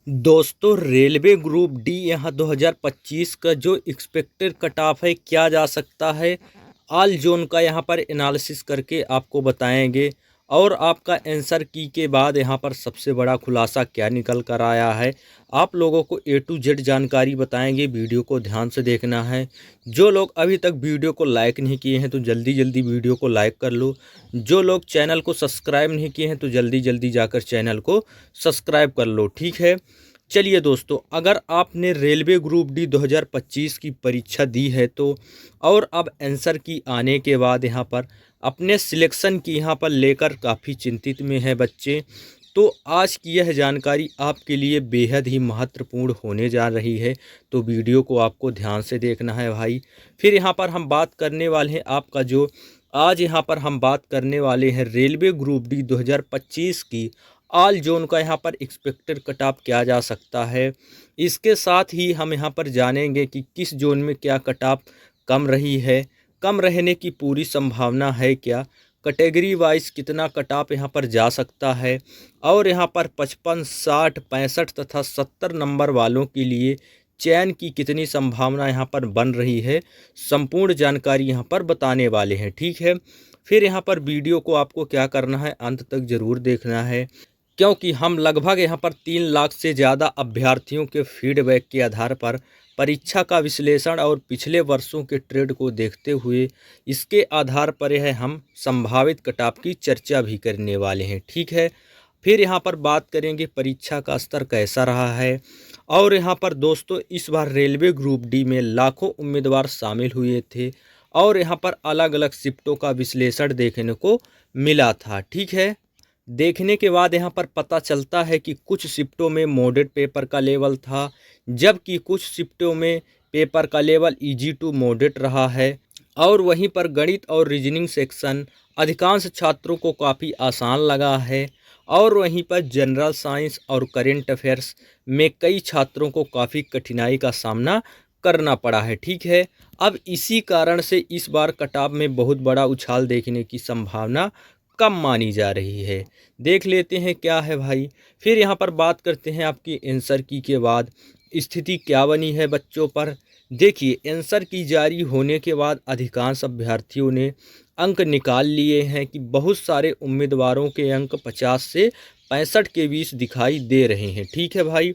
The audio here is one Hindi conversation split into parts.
दोस्तों रेलवे ग्रुप डी यहाँ 2025 का जो एक्सपेक्टेड कट ऑफ है क्या जा सकता है, ऑल जोन का यहाँ पर एनालिसिस करके आपको बताएंगे। और आपका आंसर की के बाद यहाँ पर सबसे बड़ा खुलासा क्या निकल कर आया है, आप लोगों को ए टू जेड जानकारी बताएंगे। वीडियो को ध्यान से देखना है। जो लोग अभी तक वीडियो को लाइक नहीं किए हैं तो जल्दी जल्दी वीडियो को लाइक कर लो। जो लोग चैनल को सब्सक्राइब नहीं किए हैं तो जल्दी जल्दी जाकर चैनल को सब्सक्राइब कर लो, ठीक है। चलिए दोस्तों, अगर आपने रेलवे ग्रुप डी 2025 की परीक्षा दी है तो और अब आंसर की आने के बाद यहाँ पर अपने सिलेक्शन की यहाँ पर लेकर काफ़ी चिंतित में है बच्चे, तो आज की यह जानकारी आपके लिए बेहद ही महत्वपूर्ण होने जा रही है। तो वीडियो को आपको ध्यान से देखना है भाई। फिर यहाँ पर हम बात करने वाले हैं आपका जो आज यहाँ पर हम बात करने वाले हैं रेलवे ग्रुप डी 2025 की ऑल जोन का यहाँ पर एक्सपेक्टेड कट ऑफ क्या जा सकता है। इसके साथ ही हम यहाँ पर जानेंगे कि किस जोन में क्या कट ऑफ कम रही है, कम रहने की पूरी संभावना है क्या, कैटेगरी वाइज कितना कट ऑफ यहाँ पर जा सकता है, और यहाँ पर 55, 60, 65 तथा 70 नंबर वालों के लिए चयन की कितनी संभावना यहाँ पर बन रही है। संपूर्ण जानकारी यहाँ पर बताने वाले हैं, ठीक है। फिर यहाँ पर वीडियो को आपको क्या करना है, अंत तक ज़रूर देखना है, क्योंकि हम लगभग यहाँ पर 3 लाख से ज़्यादा अभ्यर्थियों के फीडबैक के आधार पर परीक्षा का विश्लेषण और पिछले वर्षों के ट्रेंड को देखते हुए इसके आधार पर यह हम संभावित कट ऑफ की चर्चा भी करने वाले हैं, ठीक है। फिर यहाँ पर बात करेंगे परीक्षा का स्तर कैसा रहा है। और यहाँ पर दोस्तों इस बार रेलवे ग्रुप डी में लाखों उम्मीदवार शामिल हुए थे और यहाँ पर अलग अलग शिफ्टों का विश्लेषण देखने को मिला था, ठीक है। देखने के बाद यहाँ पर पता चलता है कि कुछ शिफ्टों में मॉडरेट पेपर का लेवल था, जबकि कुछ शिफ्टों में पेपर का लेवल इजी टू मॉडरेट रहा है। और वहीं पर गणित और रीजनिंग सेक्शन अधिकांश छात्रों को काफ़ी आसान लगा है। और वहीं पर जनरल साइंस और करेंट अफेयर्स में कई छात्रों को काफ़ी कठिनाई का सामना करना पड़ा है, ठीक है। अब इसी कारण से इस बार कट ऑफ में बहुत बड़ा उछाल देखने की संभावना कम मानी जा रही है। देख लेते हैं क्या है भाई। फिर यहाँ पर बात करते हैं आपकी आंसर की के बाद स्थिति क्या बनी है बच्चों पर। देखिए, आंसर की जारी होने के बाद अधिकांश अभ्यर्थियों ने अंक निकाल लिए हैं कि बहुत सारे उम्मीदवारों के अंक 50 से 65 के बीच दिखाई दे रहे हैं, ठीक है भाई।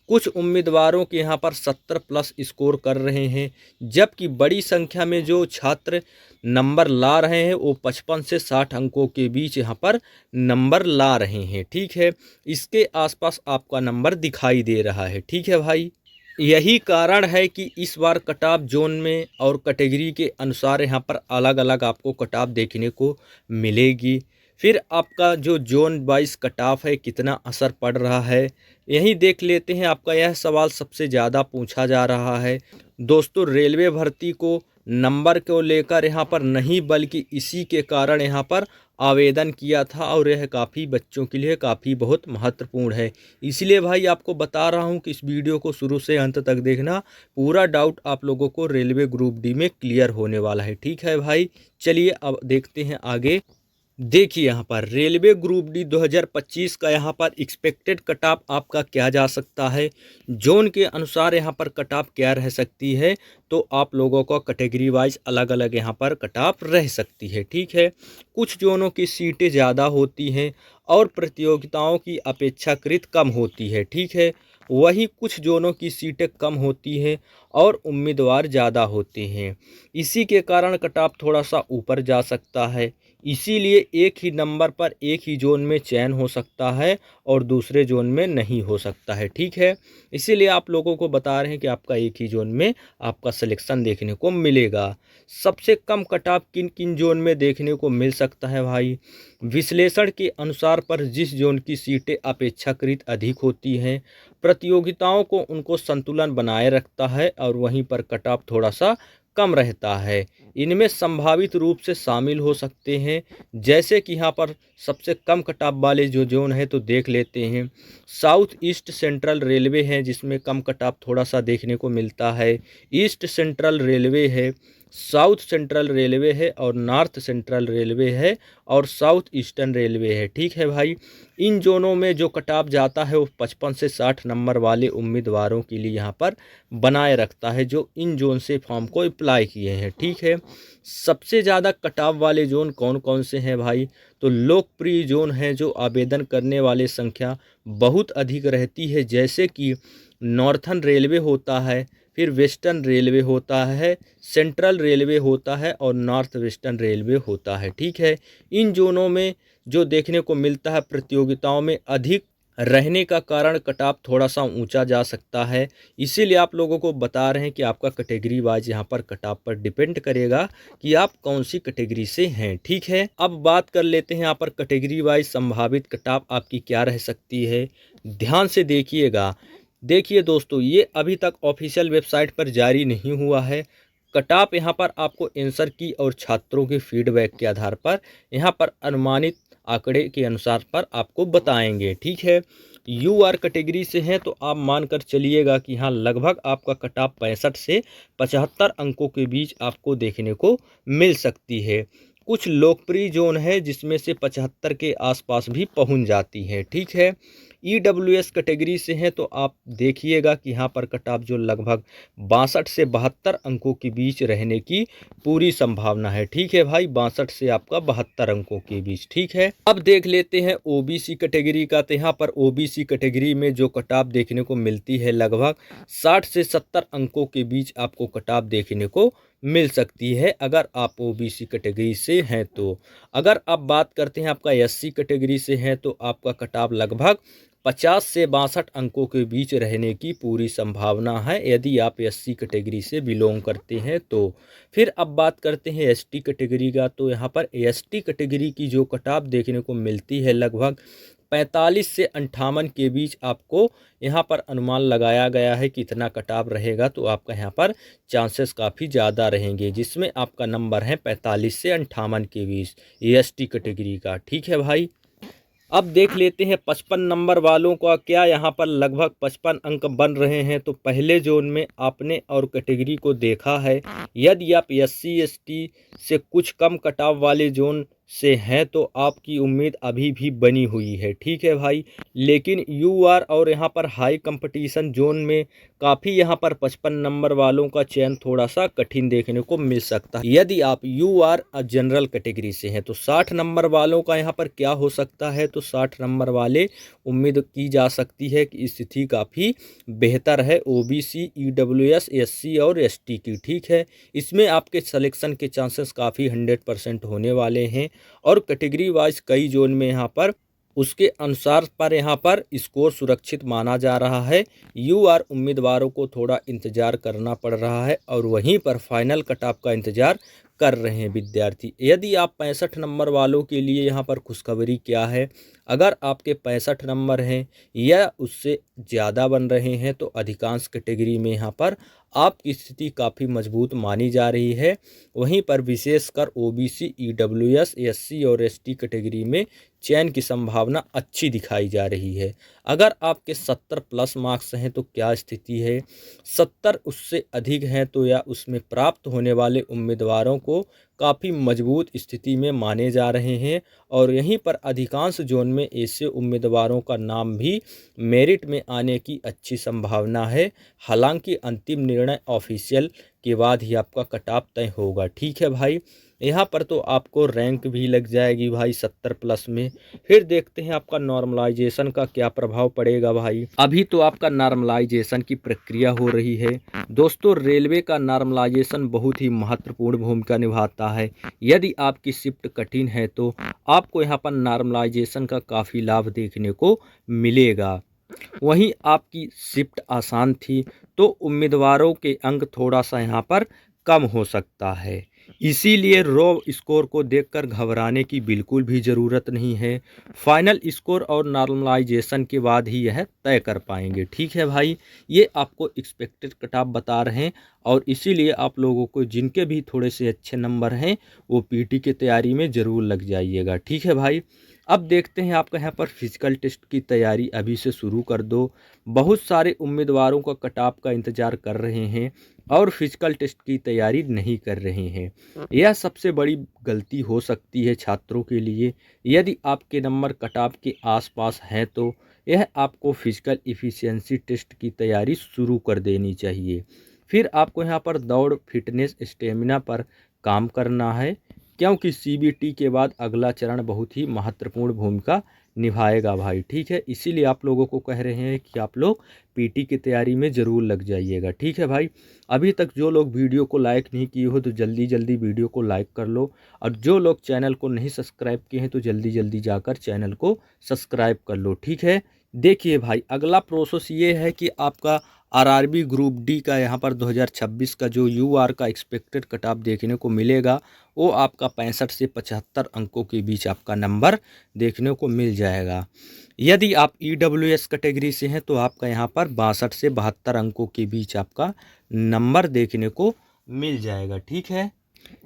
कुछ उम्मीदवारों के यहाँ पर 70 प्लस स्कोर कर रहे हैं, जबकि बड़ी संख्या में जो छात्र नंबर ला रहे हैं वो 55 से 60 अंकों के बीच यहाँ पर नंबर ला रहे हैं, ठीक है। इसके आसपास आपका नंबर दिखाई दे रहा है, ठीक है भाई। यही कारण है कि इस बार कट ऑफ जोन में और कैटेगरी के अनुसार यहाँ पर अलग अलग आपको कट ऑफ देखने को मिलेगी। फिर आपका जो जोन वाइज कट ऑफ है कितना असर पड़ रहा है, यही देख लेते हैं। आपका यह सवाल सबसे ज़्यादा पूछा जा रहा है दोस्तों। रेलवे भर्ती को नंबर को लेकर यहाँ पर नहीं, बल्कि इसी के कारण यहाँ पर आवेदन किया था और यह काफ़ी बच्चों के लिए काफ़ी बहुत महत्वपूर्ण है। इसलिए भाई आपको बता रहा हूँ कि इस वीडियो को शुरू से अंत तक देखना, पूरा डाउट आप लोगों को रेलवे ग्रुप डी में क्लियर होने वाला है, ठीक है भाई। चलिए अब देखते हैं आगे। देखिए यहाँ पर रेलवे ग्रुप डी 2025 का यहाँ पर एक्सपेक्टेड कट ऑफ आपका क्या जा सकता है, जोन के अनुसार यहाँ पर कट ऑफ क्या रह सकती है। तो आप लोगों को कैटेगरी वाइज अलग अलग यहाँ पर कट ऑफ रह सकती है, ठीक है। कुछ जोनों की सीटें ज़्यादा होती हैं और प्रतियोगिताओं की अपेक्षाकृत कम होती है, ठीक है। वहीं कुछ जोनों की सीटें कम होती हैं और उम्मीदवार ज़्यादा होते हैं। इसी के कारण कट ऑफ थोड़ा सा ऊपर जा सकता है। इसीलिए एक ही नंबर पर एक ही जोन में चयन हो सकता है और दूसरे जोन में नहीं हो सकता है, ठीक है। इसीलिए आप लोगों को बता रहे हैं कि आपका एक ही जोन में आपका सिलेक्शन देखने को मिलेगा। सबसे कम कट ऑफ किन किन जोन में देखने को मिल सकता है भाई। विश्लेषण के अनुसार पर जिस जोन की सीटें अपेक्षाकृत अधिक होती हैं, प्रतियोगिताओं को उनको संतुलन बनाए रखता है और वहीं पर कट ऑफ थोड़ा सा कम रहता है। इनमें संभावित रूप से शामिल हो सकते हैं, जैसे कि यहाँ पर सबसे कम कट ऑफ वाले जो जोन है तो देख लेते हैं। साउथ ईस्ट सेंट्रल रेलवे है जिसमें कम कट ऑफ थोड़ा सा देखने को मिलता है। ईस्ट सेंट्रल रेलवे है, साउथ सेंट्रल रेलवे है और नॉर्थ सेंट्रल रेलवे है और साउथ ईस्टर्न रेलवे है। ठीक है भाई, इन जोनों में जो कट ऑफ जाता है वो 55 से 60 नंबर वाले उम्मीदवारों के लिए यहाँ पर बनाए रखता है, जो इन जोन से फॉर्म को अप्लाई किए हैं। ठीक है, सबसे ज़्यादा कट ऑफ वाले जोन कौन कौन से हैं भाई? तो लोकप्रिय जोन है जो आवेदन करने वाले संख्या बहुत अधिक रहती है, जैसे कि नॉर्थर्न रेलवे होता है, फिर वेस्टर्न रेलवे होता है, सेंट्रल रेलवे होता है और नॉर्थ वेस्टर्न रेलवे होता है। ठीक है, इन जोनों में जो देखने को मिलता है प्रतियोगिताओं में अधिक रहने का कारण कट ऑफ थोड़ा सा ऊंचा जा सकता है। इसीलिए आप लोगों को बता रहे हैं कि आपका कैटेगरी वाइज यहाँ पर कट ऑफ पर डिपेंड करेगा कि आप कौन सी कैटेगरी से हैं। ठीक है, अब बात कर लेते हैं यहाँ पर कैटेगरी वाइज संभावित कट ऑफ आपकी क्या रह सकती है। ध्यान से देखिएगा। देखिए दोस्तों, ये अभी तक ऑफिशियल वेबसाइट पर जारी नहीं हुआ है। कट ऑफ यहाँ पर आपको आंसर की और छात्रों के फीडबैक के आधार पर यहाँ पर अनुमानित आंकड़े के अनुसार पर आपको बताएंगे। ठीक है, यूआर कैटेगरी से हैं तो आप मानकर चलिएगा कि हाँ लगभग आपका कट ऑफ 65 से 75 अंकों के बीच आपको देखने को मिल सकती है। कुछ लोकप्रिय जोन है जिसमें से 75 के आसपास भी पहुंच जाती है। ठीक है, ईडब्ल्यूएस कैटेगरी से हैं तो आप देखिएगा कि यहाँ पर कट ऑफ जो लगभग 62 से 72 अंकों के बीच रहने की पूरी संभावना है। ठीक है भाई, 62 से आपका 72 अंकों के बीच। ठीक है, अब देख लेते हैं ओबीसी कैटेगरी का। तो यहाँ पर ओबीसी कैटेगरी में जो कट ऑफ देखने को मिलती है लगभग 60 से 70 अंकों के बीच आपको कट ऑफ देखने को मिल सकती है अगर आप ओबीसी कैटेगरी से हैं तो। अगर आप बात करते हैं आपका एससी कैटेगरी से हैं तो आपका कट ऑफ लगभग 50 से 62 अंकों के बीच रहने की पूरी संभावना है यदि आप एससी कैटेगरी से बिलोंग करते हैं तो। फिर अब बात करते हैं एसटी कैटेगरी का। तो यहाँ पर एसटी कैटेगरी की जो कट ऑफ देखने को मिलती है लगभग 45 से 58 के बीच आपको यहाँ पर अनुमान लगाया गया है कि इतना कट ऑफ रहेगा, तो आपका यहाँ पर चांसेस काफ़ी ज़्यादा रहेंगे, जिसमें आपका नंबर है 45 से 58 के बीच एसटी कैटेगरी का। ठीक है भाई, अब देख लेते हैं 55 नंबर वालों का क्या यहाँ पर लगभग 55 अंक बन रहे हैं। तो पहले जोन में आपने और कैटेगरी को देखा है, यदि आप एससी एसटी से कुछ कम कट ऑफ वाले जोन से हैं तो आपकी उम्मीद अभी भी बनी हुई है। ठीक है भाई, लेकिन यूआर और यहाँ पर हाई कंपटीशन जोन में काफ़ी यहाँ पर 55 नंबर वालों का चयन थोड़ा सा कठिन देखने को मिल सकता है। यदि आप यूआर जनरल कैटेगरी से हैं तो 60 नंबर वालों का यहाँ पर क्या हो सकता है। तो 60 नंबर वाले उम्मीद की जा सकती है कि स्थिति काफ़ी बेहतर है ओबीसी, ईडब्ल्यूएस, एससी और एसटी की। ठीक है, इसमें आपके सिलेक्शन के चांसेस काफ़ी 100% होने वाले हैं और कैटेगरी वाइज कई जोन में यहाँ पर उसके अनुसार पर यहाँ पर स्कोर सुरक्षित माना जा रहा है। यूआर उम्मीदवारों को थोड़ा इंतजार करना पड़ रहा है और वहीं पर फाइनल कट ऑफ का इंतजार कर रहे हैं विद्यार्थी। यदि आप 65 नंबर वालों के लिए यहाँ पर खुशखबरी क्या है, अगर आपके 65 नंबर हैं या उससे ज़्यादा बन रहे हैं तो अधिकांश कैटेगरी में यहाँ पर आपकी स्थिति काफ़ी मजबूत मानी जा रही है। वहीं पर विशेषकर ओबीसी, ईडब्ल्यूएस, एससी और एसटी कैटेगरी में चयन की संभावना अच्छी दिखाई जा रही है। अगर आपके 70 प्लस मार्क्स हैं तो क्या स्थिति है, 70 उससे अधिक हैं तो या उसमें प्राप्त होने वाले उम्मीदवारों को काफ़ी मजबूत स्थिति में माने जा रहे हैं और यहीं पर अधिकांश जोन में ऐसे उम्मीदवारों का नाम भी मेरिट में आने की अच्छी संभावना है। हालांकि अंतिम निर्णय ऑफिशियल के बाद ही आपका कट ऑफ तय होगा। ठीक है भाई, यहाँ पर तो आपको रैंक भी लग जाएगी भाई 70 प्लस में। फिर देखते हैं आपका नॉर्मलाइजेशन का क्या प्रभाव पड़ेगा भाई। अभी तो आपका नॉर्मलाइजेशन की प्रक्रिया हो रही है दोस्तों। रेलवे का नॉर्मलाइजेशन बहुत ही महत्वपूर्ण भूमिका निभाता है। यदि आपकी शिफ्ट कठिन है तो आपको यहाँ पर नॉर्मलाइजेशन का काफ़ी लाभ देखने को मिलेगा। वहीं आपकी शिफ्ट आसान थी तो उम्मीदवारों के अंक थोड़ा सा यहाँ पर कम हो सकता है। इसीलिए रो स्कोर को देखकर घबराने की बिल्कुल भी ज़रूरत नहीं है। फाइनल स्कोर और नॉर्मलाइजेशन के बाद ही यह तय कर पाएंगे। ठीक है भाई, ये आपको एक्सपेक्टेड कट ऑफ बता रहे हैं और इसीलिए आप लोगों को जिनके भी थोड़े से अच्छे नंबर हैं वो पीटी की तैयारी में ज़रूर लग जाइएगा। ठीक है भाई, अब देखते हैं आपका यहाँ पर फिजिकल टेस्ट की तैयारी अभी से शुरू कर दो। बहुत सारे उम्मीदवारों का कट ऑफ का इंतज़ार कर रहे हैं। और फिजिकल टेस्ट की तैयारी नहीं कर रहे हैं। यह सबसे बड़ी गलती हो सकती है छात्रों के लिए। यदि आपके नंबर कट ऑफ के आसपास हैं तो यह आपको फिजिकल इफ़िशियंसी टेस्ट की तैयारी शुरू कर देनी चाहिए। फिर आपको यहाँ पर दौड़, फिटनेस, स्टेमिना पर काम करना है, क्योंकि सीबीटी के बाद अगला चरण बहुत ही महत्वपूर्ण भूमिका निभाएगा भाई। ठीक है, इसीलिए आप लोगों को कह रहे हैं कि आप लोग पीटी की तैयारी में ज़रूर लग जाइएगा। ठीक है भाई, अभी तक जो लोग वीडियो को लाइक नहीं किए हो तो जल्दी जल्दी वीडियो को लाइक कर लो, और जो लोग चैनल को नहीं सब्सक्राइब किए हैं तो जल्दी जल्दी जाकर चैनल को सब्सक्राइब कर लो। ठीक है, देखिए भाई, अगला प्रोसेस ये है कि आपका आरआरबी ग्रुप डी का यहाँ पर 2026 का जो यूआर का एक्सपेक्टेड कट ऑफ देखने को मिलेगा, वो आपका 65 से 75 अंकों के बीच आपका नंबर देखने को मिल जाएगा। यदि आप ईडब्ल्यूएस कैटेगरी से हैं तो आपका यहाँ पर 62 से 72 अंकों के बीच आपका नंबर देखने को मिल जाएगा। ठीक है,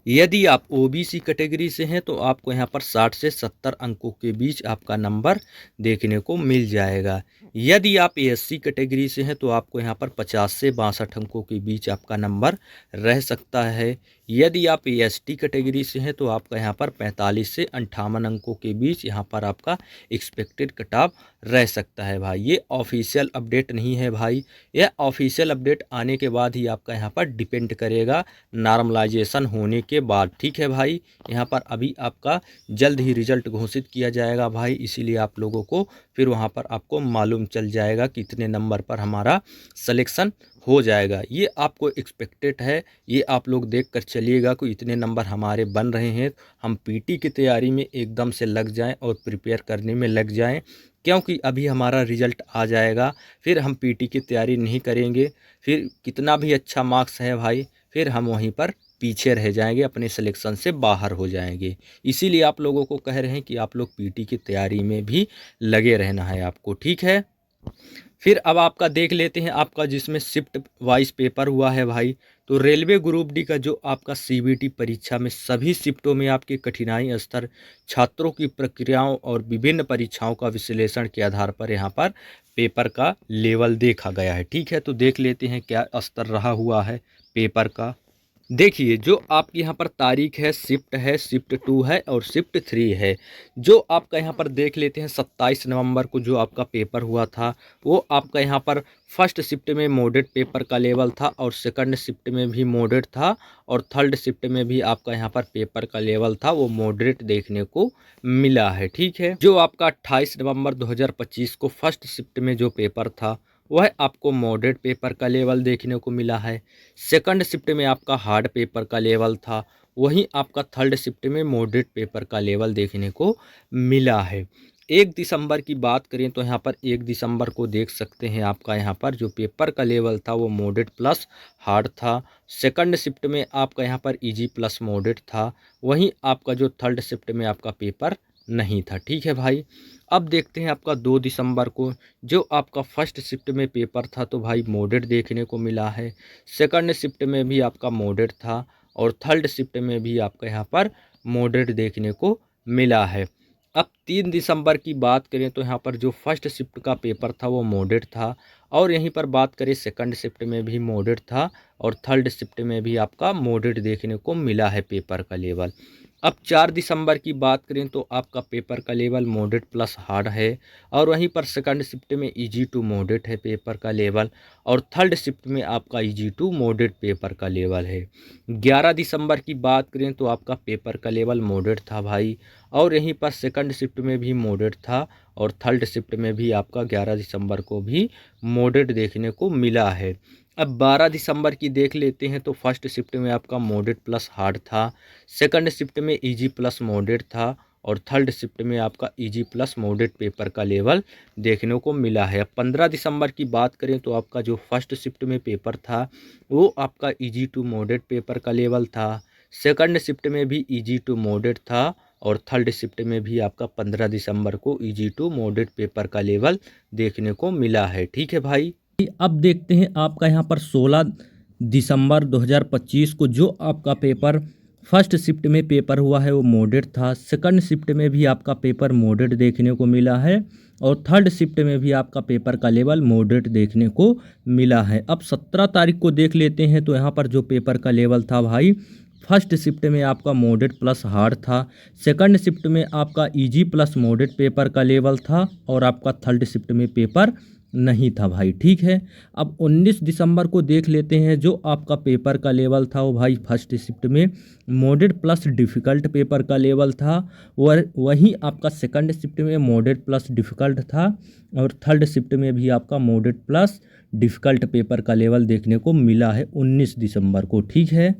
यदि आप ओबीसी कैटेगरी से हैं तो आपको यहाँ पर 60 से 70 अंकों के बीच आपका नंबर देखने को मिल जाएगा। यदि आप एससी कैटेगरी से हैं तो आपको यहाँ पर 50 से 62 अंकों के बीच आपका नंबर रह सकता है। यदि आप एसटी कैटेगरी से हैं तो आपका यहाँ पर 45 से 58 अंकों के बीच यहाँ पर आपका एक्सपेक्टेड कट ऑफ रह सकता है भाई। ये ऑफिशियल अपडेट नहीं है भाई, यह ऑफिशियल अपडेट आने के बाद ही आपका यहाँ पर डिपेंड करेगा नॉर्मलाइजेशन होने के बाद। ठीक है भाई, यहाँ पर अभी आपका जल्द ही रिजल्ट घोषित किया जाएगा भाई, इसीलिए आप लोगों को फिर वहाँ पर आपको मालूम चल जाएगा कि इतने नंबर पर हमारा सिलेक्शन हो जाएगा। ये आपको एक्सपेक्टेड है, ये आप लोग देख कर चलिएगा कि इतने नंबर हमारे बन रहे हैं, हम पीटी की तैयारी में एकदम से लग जाएं और प्रिपेयर करने में लग जाएं, क्योंकि अभी हमारा रिज़ल्ट आ जाएगा, फिर हम पीटी की तैयारी नहीं करेंगे, फिर कितना भी अच्छा मार्क्स है भाई, फिर हम वहीं पर पीछे रह जाएंगे, अपने सिलेक्शन से बाहर हो जाएंगे। इसीलिए आप लोगों को कह रहे हैं कि आप लोग पीटी की तैयारी में भी लगे रहना है आपको। ठीक है, फिर अब आपका देख लेते हैं आपका जिसमें शिफ्ट वाइज पेपर हुआ है भाई। तो रेलवे ग्रुप डी का जो आपका सीबीटी परीक्षा में सभी शिफ्टों में आपके कठिनाई स्तर, छात्रों की प्रक्रियाओं और विभिन्न परीक्षाओं का विश्लेषण के आधार पर यहाँ पर पेपर का लेवल देखा गया है। ठीक है, तो देख लेते हैं क्या स्तर रहा हुआ है पेपर का। देखिए, जो आपकी यहाँ पर तारीख है, शिफ्ट है, शिफ्ट 2 है और शिफ्ट 3 है। जो आपका यहाँ पर देख लेते हैं 27 नवंबर को जो आपका पेपर हुआ था, वो आपका यहाँ पर फर्स्ट शिफ्ट में मॉडरेट पेपर का लेवल था और सेकंड शिफ्ट में भी मॉडरेट था और थर्ड शिफ्ट में भी आपका यहाँ पर पेपर का लेवल था वो मॉडरेट देखने को मिला है। ठीक है, जो आपका 28 नवंबर 2025 को फर्स्ट शिफ्ट में जो पेपर था वह आपको मॉडरेट पेपर का लेवल देखने को मिला है। सेकंड शिफ्ट में आपका हार्ड पेपर का लेवल था, वहीं आपका थर्ड शिफ्ट में मॉडरेट पेपर का लेवल देखने को मिला है। 1 दिसंबर की बात करें तो यहाँ पर 1 दिसंबर को देख सकते हैं आपका यहाँ पर जो पेपर का लेवल था वो मॉडरेट प्लस हार्ड था। सेकंड शिफ्ट में आपका यहाँ पर इजी प्लस मॉडरेट था, वहीं आपका जो थर्ड शिफ्ट में आपका पेपर नहीं था। ठीक है भाई, अब देखते हैं आपका 2 दिसंबर को जो आपका फर्स्ट शिफ्ट में पेपर था तो भाई मॉडरेट देखने को मिला है। सेकंड शिफ्ट में भी आपका मॉडरेट था और थर्ड शिफ्ट में भी आपका यहाँ पर मॉडरेट देखने को मिला है। अब 3 दिसंबर की बात करें तो यहाँ पर जो फर्स्ट शिफ्ट का पेपर था वो मॉडरेट था और यहीं पर बात करें सेकंड शिफ्ट में भी मॉडरेट था और थर्ड शिफ्ट में भी आपका मॉडरेट देखने को मिला है पेपर का लेवल। अब 4 दिसंबर की बात करें तो आपका पेपर का लेवल मॉडरेट प्लस हार्ड है और वहीं पर सेकंड शिफ्ट में इजी टू मॉडरेट है पेपर का लेवल और थर्ड शिफ्ट में आपका इजी टू मॉडरेट पेपर का लेवल है। 11 दिसंबर की बात करें तो आपका पेपर का लेवल मॉडरेट था भाई और यहीं पर सेकंड शिफ्ट में भी मॉडरेट था और थर्ड शिफ्ट में भी आपका 11 दिसंबर को भी मॉडरेट देखने को मिला है। अब 12 दिसंबर की देख लेते हैं तो फर्स्ट शिफ्ट में आपका मॉडरेट प्लस हार्ड था, सेकंड शिफ्ट में इजी प्लस मॉडरेट था और थर्ड शिफ्ट में आपका इजी प्लस मॉडरेट पेपर का लेवल देखने को मिला है। अब 15 दिसंबर की बात करें तो आपका जो फर्स्ट शिफ्ट में पेपर था वो आपका इजी टू मॉडरेट पेपर का लेवल था, सेकंड शिफ्ट में भी इजी टू मॉडरेट था और थर्ड शिफ्ट में भी आपका 15 दिसंबर को इजी टू मॉडरेट पेपर का लेवल देखने को मिला है। ठीक है भाई, अब देखते हैं आपका यहाँ पर 16 दिसंबर 2025 को जो आपका पेपर फर्स्ट शिफ्ट में पेपर हुआ है वो मॉडरेट था, सेकंड शिफ्ट में भी आपका पेपर मॉडरेट देखने को मिला है और थर्ड शिफ्ट में भी आपका पेपर का लेवल मॉडरेट देखने को मिला है। अब 17 तारीख को देख लेते हैं तो यहाँ पर जो पेपर का लेवल था भाई, फर्स्ट शिफ्ट में आपका मॉडरेट प्लस हार्ड था, सेकंड शिफ्ट में आपका इजी प्लस मॉडरेट पेपर का लेवल था और आपका थर्ड शिफ्ट में पेपर नहीं था भाई। ठीक है, अब 19 दिसंबर को देख लेते हैं जो आपका पेपर का लेवल था वो भाई फर्स्ट शिफ्ट में मॉडरेट प्लस डिफ़िकल्ट पेपर का लेवल था और वहीं आपका सेकंड शिफ्ट में मॉडरेट प्लस डिफ़िकल्ट था और थर्ड शिफ्ट में भी आपका मॉडरेट प्लस डिफ़िकल्ट पेपर का लेवल देखने को मिला है 19 दिसंबर को। ठीक है,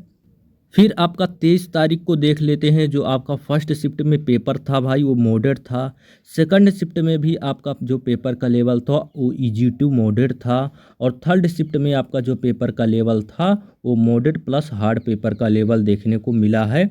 फिर आपका 23 तारीख को देख लेते हैं जो आपका फर्स्ट शिफ्ट में पेपर था भाई वो मॉडरेट था, सेकंड शिफ्ट में भी आपका जो पेपर का लेवल था वो इजी टू मॉडरेट था और थर्ड शिफ्ट में आपका जो पेपर का लेवल था वो मॉडरेट प्लस हार्ड पेपर का लेवल देखने को मिला है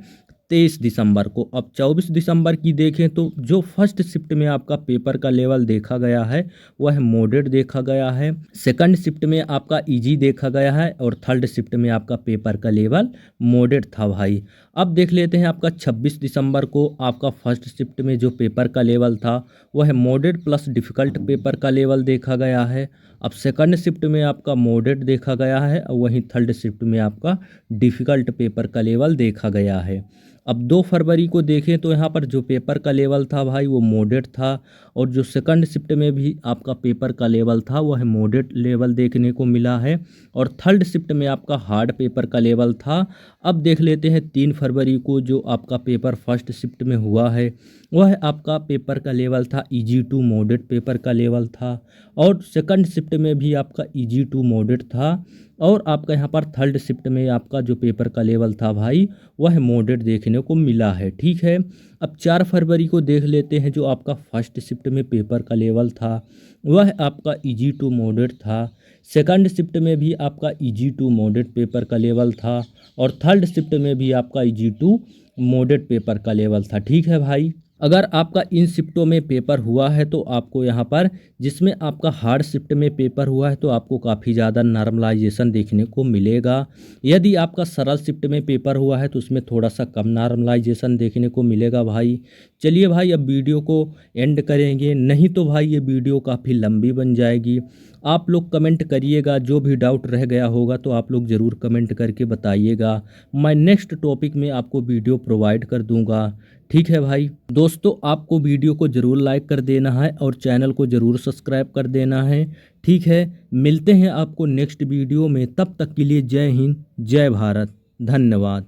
23 दिसंबर को। अब 24 दिसंबर की देखें तो जो फर्स्ट शिफ्ट में आपका पेपर का लेवल देखा गया है वह मॉडरेट देखा गया है, सेकंड शिफ्ट में आपका इजी देखा गया है और थर्ड शिफ्ट में आपका पेपर का लेवल मॉडरेट था भाई। अब देख लेते हैं आपका 26 दिसंबर को आपका फर्स्ट शिफ्ट में जो पेपर का लेवल था वह मॉडरेट प्लस डिफ़िकल्ट पेपर का लेवल देखा गया है। अब सेकंड शिफ्ट में आपका मॉडरेट देखा गया है और वहीं थर्ड शिफ्ट में आपका डिफ़िकल्ट पेपर का लेवल देखा गया है। अब 2 फरवरी को देखें तो यहाँ पर जो पेपर का लेवल था भाई वो मॉडरेट था और जो सेकंड शिफ्ट में भी आपका पेपर का लेवल था वह मॉडरेट लेवल देखने को मिला है और थर्ड शिफ्ट में आपका हार्ड पेपर का लेवल था। अब देख लेते हैं 3 फरवरी को जो आपका पेपर फर्स्ट शिफ्ट में हुआ है वह आपका पेपर का लेवल था इजी टू मॉडरेट पेपर का लेवल था और सेकंड शिफ्ट में भी आपका इजी टू मॉडरेट था और आपका यहाँ पर थर्ड शिफ्ट में आपका जो पेपर का लेवल था भाई वह मॉडरेट देखने को मिला है। ठीक है, अब 4 फरवरी को देख लेते हैं जो आपका फर्स्ट शिफ्ट में पेपर का लेवल था वह आपका इजी टू मॉडरेट था, सेकंड शिफ्ट में भी आपका इजी टू मॉडरेट पेपर का लेवल था और थर्ड शिफ्ट में भी आपका इजी टू मॉडरेट पेपर का लेवल था। ठीक है भाई, अगर आपका इन शिफ्टों में पेपर हुआ है तो आपको यहाँ पर जिसमें आपका हार्ड शिफ्ट में पेपर हुआ है तो आपको काफ़ी ज़्यादा नॉर्मलाइजेशन देखने को मिलेगा। यदि आपका सरल शिफ्ट में पेपर हुआ है तो उसमें थोड़ा सा कम नॉर्मलाइजेशन देखने को मिलेगा भाई। चलिए भाई अब वीडियो को एंड करेंगे, नहीं तो भाई ये वीडियो काफ़ी लंबी बन जाएगी। आप लोग कमेंट करिएगा, जो भी डाउट रह गया होगा तो आप लोग ज़रूर कमेंट करके बताइएगा, मैं नेक्स्ट टॉपिक में आपको वीडियो प्रोवाइड कर दूंगा। ठीक है भाई दोस्तों, आपको वीडियो को ज़रूर लाइक कर देना है और चैनल को ज़रूर सब्सक्राइब कर देना है। ठीक है, मिलते हैं आपको नेक्स्ट वीडियो में, तब तक के लिए जय हिंद जय भारत, धन्यवाद।